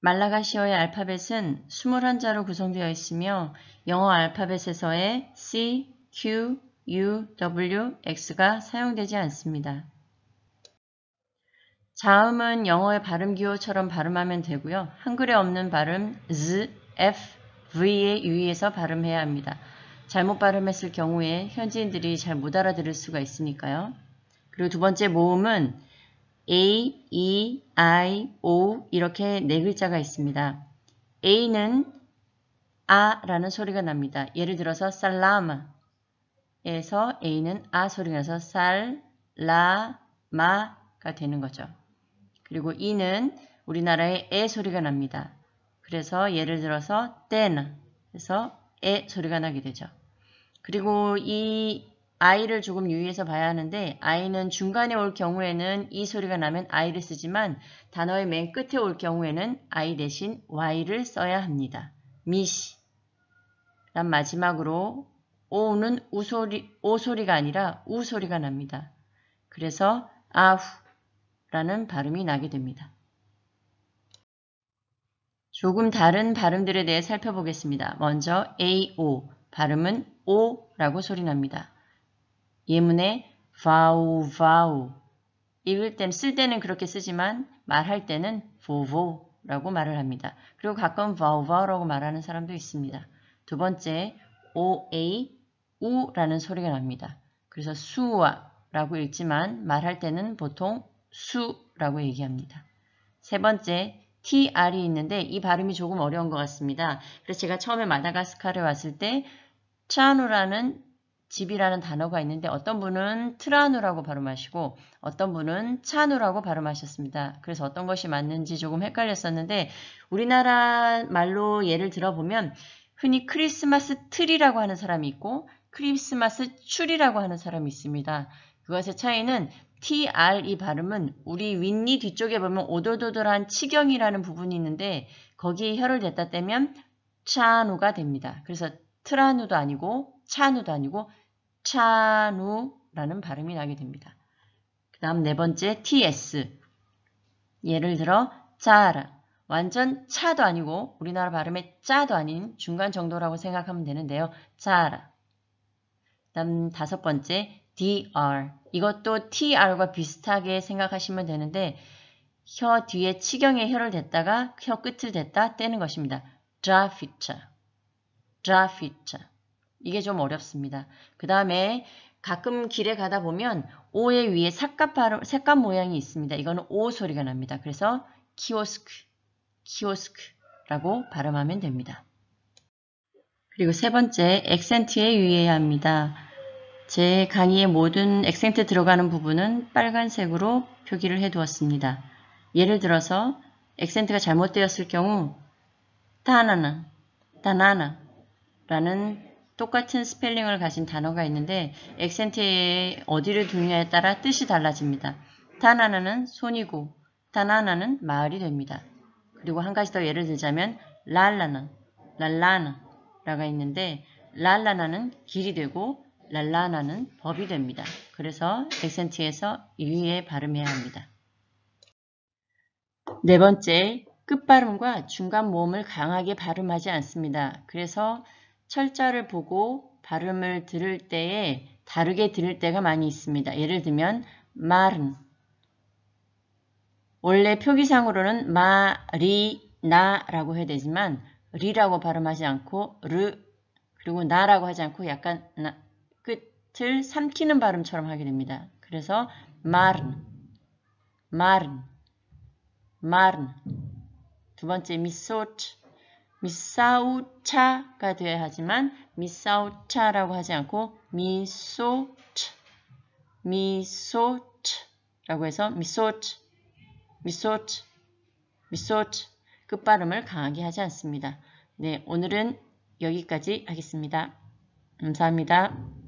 말라가시어의 알파벳은 21자로 구성되어 있으며 영어 알파벳에서의 C, Q, U, W, X가 사용되지 않습니다. 자음은 영어의 발음 기호처럼 발음하면 되고요. 한글에 없는 발음 Z, F, V에 유의해서 발음해야 합니다. 잘못 발음했을 경우에 현지인들이 잘 못 알아들을 수가 있으니까요. 그리고 두 번째 모음은 A, E, I, O 이렇게 네 글자가 있습니다. A는 아라는 소리가 납니다. 예를 들어서 살라마에서 A는 아 소리가 나서 살라마가 되는 거죠. 그리고 E는 우리나라의 에 소리가 납니다. 그래서 예를 들어서 떼나에서 에 소리가 나게 되죠. 그리고 이 I를 조금 유의해서 봐야 하는데 I는 중간에 올 경우에는 이 소리가 나면 I를 쓰지만 단어의 맨 끝에 올 경우에는 I 대신 Y를 써야 합니다. 미시 란 마지막으로 O는 오 소리가 아니라 우 소리가 납니다. 그래서 아후라는 발음이 나게 됩니다. 조금 다른 발음들에 대해 살펴보겠습니다. 먼저 AO 발음은 O라고 소리 납니다. 예문에 바우 읽을 때는 쓸 때는 그렇게 쓰지만 말할 때는 보보라고 말을 합니다. 그리고 가끔 바우바우라고 말하는 사람도 있습니다. 두 번째 OA 우라는 소리가 납니다. 그래서 수와라고 읽지만 말할 때는 보통 수라고 얘기합니다. 세 번째 TR이 있는데 이 발음이 조금 어려운 것 같습니다. 그래서 제가 처음에 마다가스카르에 왔을 때 트라누라는 집이라는 단어가 있는데 어떤 분은 트라누라고 발음하시고 어떤 분은 차누라고 발음하셨습니다. 그래서 어떤 것이 맞는지 조금 헷갈렸었는데 우리나라 말로 예를 들어보면 흔히 크리스마스 트리라고 하는 사람이 있고 크리스마스 추리라고 하는 사람이 있습니다. 그것의 차이는 TR 이 발음은 우리 윗니 뒤쪽에 보면 오돌도돌한 치경이라는 부분이 있는데 거기에 혀를 댔다 떼면 차누가 됩니다. 그래서 트라누도 아니고 차누도 아니고 차누라는 발음이 나게 됩니다. 그 다음 네 번째 TS 예를 들어 짜라 완전 차도 아니고 우리나라 발음의 짜도 아닌 중간 정도라고 생각하면 되는데요. 짜라 그 다음 다섯 번째 DR 이것도 TR과 비슷하게 생각하시면 되는데 혀 뒤에 치경에 혀를 댔다가 혀 끝을 댔다 떼는 것입니다. 드라피차 이게 좀 어렵습니다. 그 다음에 가끔 길에 가다 보면 오의 위에 색감 모양이 있습니다. 이거는 오 소리가 납니다. 그래서 키오스크라고 발음하면 됩니다. 그리고 세 번째 액센트에 유의해야 합니다. 제 강의의 모든 액센트 들어가는 부분은 빨간색으로 표기를 해두었습니다. 예를 들어서 액센트가 잘못되었을 경우 타나나 라는 똑같은 스펠링을 가진 단어가 있는데 액센트에 어디를 두느냐에 따라 뜻이 달라집니다. 타나나는 손이고 타나나는 마을이 됩니다. 그리고 한 가지 더 예를 들자면 랄라나가 있는데 랄라나는 길이 되고 랄라나는 법이 됩니다. 그래서 액센트에서 유의해 발음해야 합니다. 네 번째, 끝발음과 중간 모음을 강하게 발음하지 않습니다. 그래서 철자를 보고 발음을 들을 때에 다르게 들을 때가 많이 있습니다. 예를 들면 말은 원래 표기상으로는 마리나라고 해야 되지만 리라고 발음하지 않고 르 그리고 나라고 하지 않고 약간 끝을 삼키는 발음처럼 하게 됩니다. 그래서 말은 두 번째 미사우차가 되어야 하지만 미사우차라고 하지 않고 미소츠라고 해서 미소츠 끝발음을 강하게 하지 않습니다. 네, 오늘은 여기까지 하겠습니다. 감사합니다.